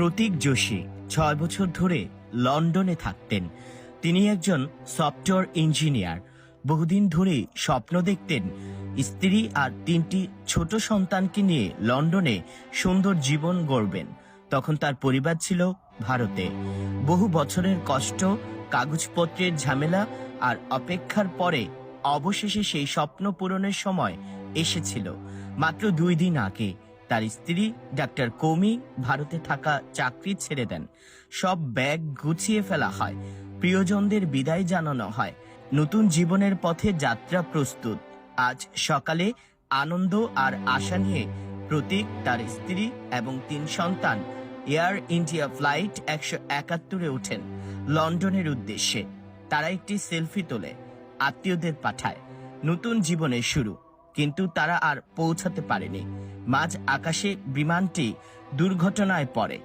প্রতীক যোশী ৬ বছর ধরে লন্ডনে থাকতেন। তিনি একজন সফটওয়্যার ইঞ্জিনিয়ার। বহুদিন ধরে স্বপ্ন দেখতেন স্ত্রী আর ৩টি ছোট সন্তানকে নিয়ে লন্ডনে সুন্দর জীবন গড়বেন। তখন তার পরিবার ছিল ভারতে। বহু বছরের কষ্ট, কাগজপত্রের ঝামেলা আর অপেক্ষার পরে অবশেষে সেই স্বপ্ন পূরণের সময় এসেছিল। মাত্র ২ দিন আগে তার স্ত্রী ডাক্তার কৌমি ভারতে থাকা চাকরি ছেড়ে দেন। সব ব্যাগ গুছিয়ে ফেলা হয়, প্রিয়জনদের বিদায় জানানো হয়, নতুন জীবনের পথে যাত্রা প্রস্তুত। আজ সকালে আনন্দ আর আশা নিয়ে প্রতীক, তার স্ত্রী এবং ৩ সন্তান এয়ার ইন্ডিয়া ফ্লাইট ১৭১ ওঠেন লন্ডনের উদ্দেশ্যে। তারা একটি সেলফি তোলে, আত্মীয়দের পাঠায়। নতুন জীবনের শুরু। কিন্তু তারা আর পৌঁছাতে পারেনি। মাঝ আকাশে বিমানটি দুর্ঘটনায় পড়ে।